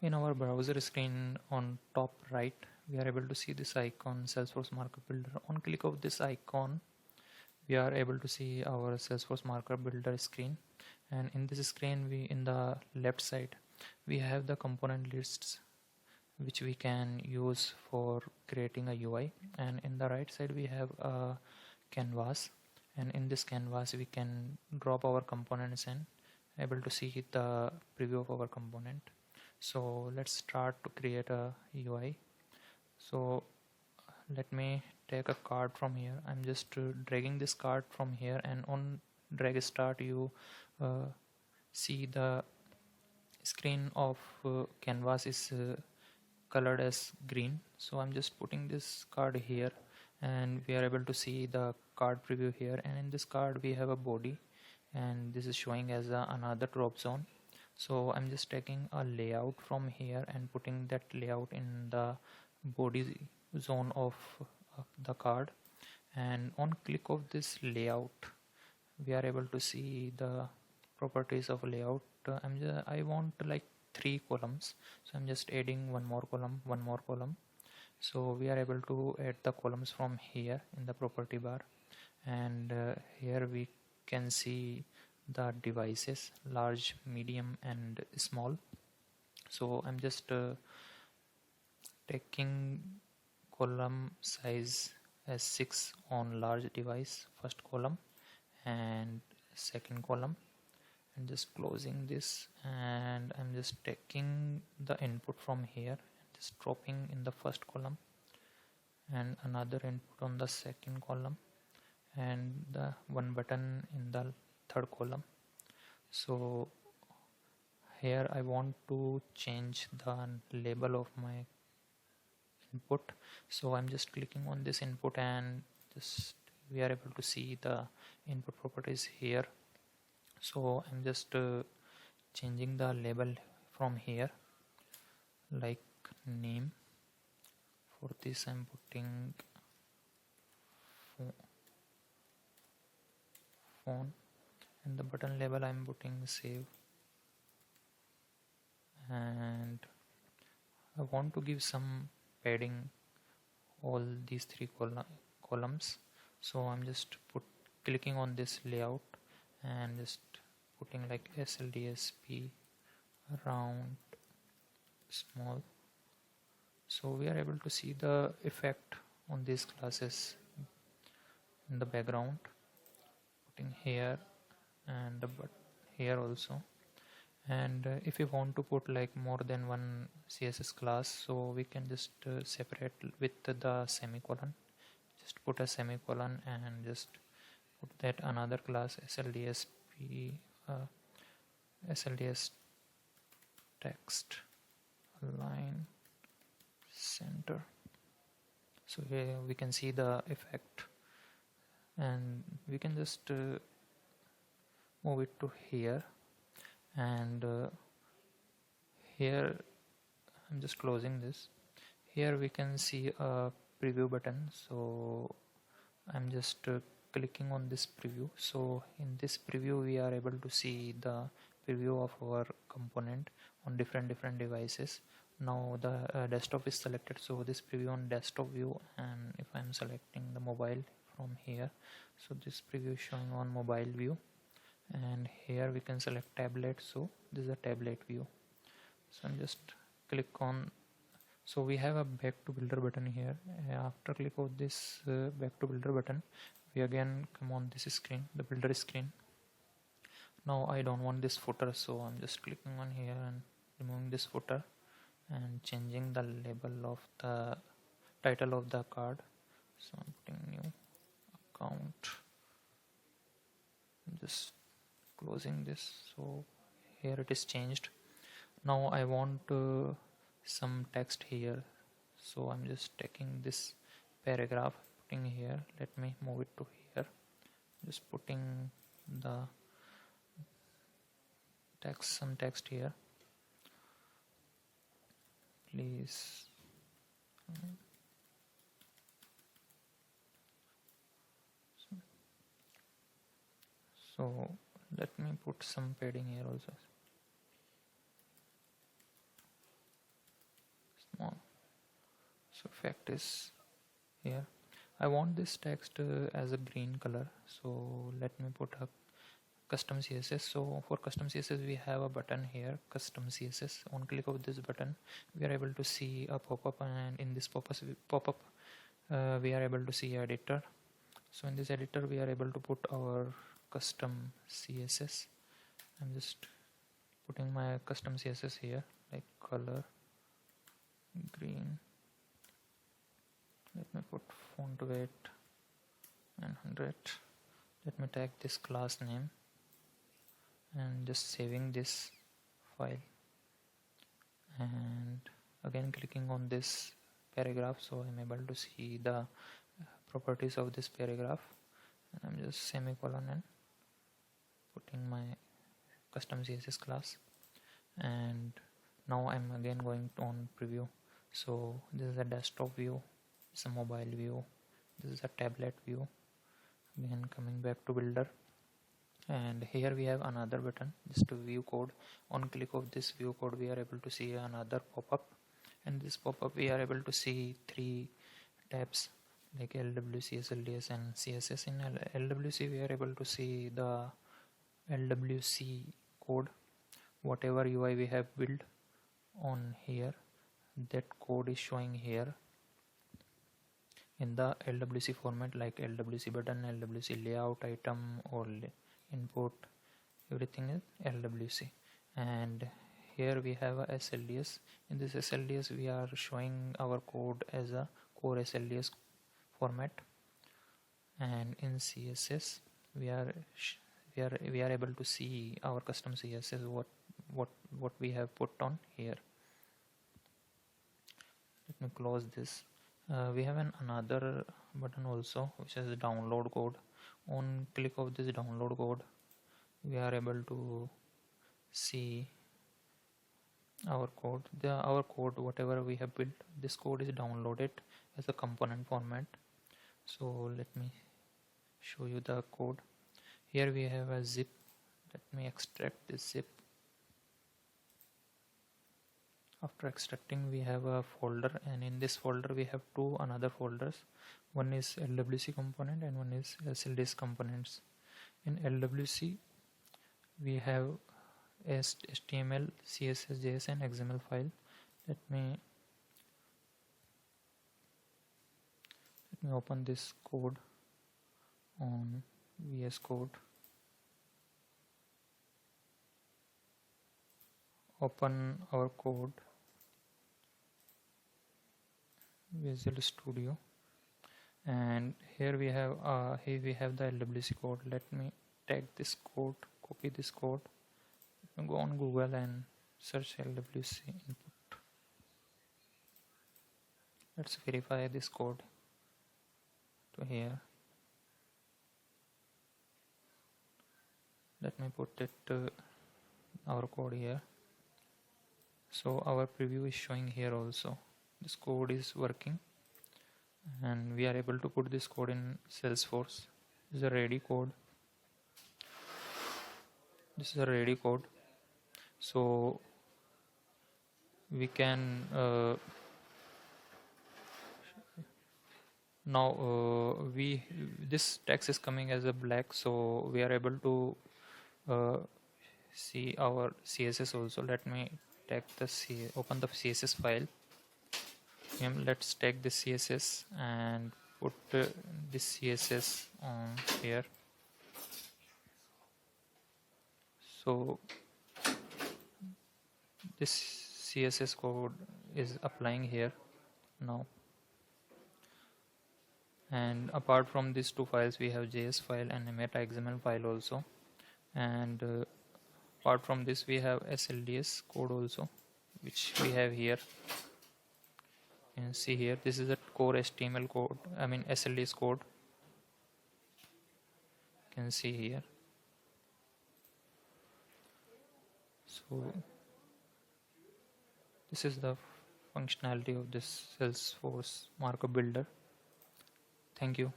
In our browser screen on top right, we are able to see this icon, Salesforce Markup Builder. On click of this icon, we are able to see our Salesforce Markup Builder screen. And in this screen, in the left side, we have the component lists which we can use for creating a UI. And in the right side, we have a canvas. And in this canvas, we can drop our components and able to see the preview of our component. So let's start to create a UI. So let me take a card from here. I'm just dragging this card from here, and on drag start you see the screen of canvas is colored as green. So I'm just putting this card here, and we are able to see the card preview here. And in this card we have a body, and this is showing as another drop zone. So I'm just taking a layout from here and putting that layout in the body zone of the card. And on click of this layout, we are able to see the properties of layout. I want like 3 columns, so I'm just adding one more column. So we are able to add the columns from here in the property bar, and here we can see the devices, large, medium and small. So I'm just taking column size as 6 on large device, first column, and second column, and just closing this, and I'm just taking the input from here and just dropping in the first column, and another input on the second column, and the one button in the third column. So here I want to change the label of my input, so I'm just clicking on this input, and just we are able to see the input properties here. So I'm just changing the label from here, like name. For this I'm putting phone, and the button label I'm putting save. And I want to give some padding all these 3 columns. So I'm just clicking on this layout and just putting like SLDSP round small. So we are able to see the effect on these classes in the background, putting here and here also. And if you want to put like more than one CSS class, so we can just separate with the semicolon. Just put a semicolon and just put that another class SLDSP SLDS text align center. So here we can see the effect, and we can just move it to here, and here I'm just closing this. Here we can see a preview button, so I'm just clicking on this preview. So in this preview we are able to see the preview of our component on different devices. Now the desktop is selected, so this preview on desktop view, and if I'm selecting the mobile from here, so this preview is showing on mobile view. And here we can select tablet, so this is a tablet view. So I'm just click on, so we have a back to builder button here. After click of this back to builder button, we again come on this screen, the builder screen. Now I don't want this footer, so I'm just clicking on here and removing this footer and changing the label of the title of the card. So I'm putting new account, just closing this. So here it is changed. Now I want some text here, so I'm just taking this paragraph, putting here. Let me move it to here, just putting the text, some text here, please. So let me put some padding here also. on. So effect is here. I want this text as a green color, so let me put a custom CSS. So for custom CSS we have a button here, custom CSS. On click of this button we are able to see a pop-up, and in this pop-up we are able to see editor. So in this editor we are able to put our custom CSS. I'm just putting my custom CSS here, like color green. Let me put font weight 900. Let me tag this class name and just saving this file, and again clicking on this paragraph, so I'm able to see the properties of this paragraph, and I'm just semicolon and putting my custom CSS class. And now I'm again going on preview. So this is a desktop view, it's a mobile view, this is a tablet view. Again coming back to builder, and here we have another button, just to view code. On click of this view code we are able to see another pop-up, and this pop-up we are able to see 3 tabs like LWC, SLDS and CSS. In LWC we are able to see the LWC code, whatever UI we have built on here, that code is showing here in the LWC format, like LWC button, LWC layout, item or input, everything is LWC. And here we have a SLDS. In this SLDS we are showing our code as a core SLDS format, and in CSS we are able to see our custom CSS, what we have put on here. Let me close this. We have another button also, which is download code. On click of this download code we are able to see our code. Our code, whatever we have built, this code is downloaded as a component format. So let me show you the code. Here we have a zip. Let me extract this zip. After extracting we have a folder, and in this folder we have two another folders. One is LWC component and one is SLDS components. In LWC we have HTML, CSS, JS and XML file. Let me open this code on VS Code. Open our code, Visual Studio, and here we have the LWC code. Let me tag this code, copy this code, go on Google and search LWC input. Let's verify this code to here. Let me put it our code here. So our preview is showing here also. This code is working, and we are able to put this code in Salesforce. This is a ready code. This is a ready code. So we can now this text is coming as a black, so we are able to see our CSS also. Let me tag open the CSS file. Let's tag this CSS and put this CSS on here. So this CSS code is applying here now. And apart from these two files we have JS file and a meta XML file also, and apart from this we have SLDS code also, which we have here. You can see here, this is a core HTML code, SLDS code. You can see here. So this is the functionality of this Salesforce Markup Builder. Thank you.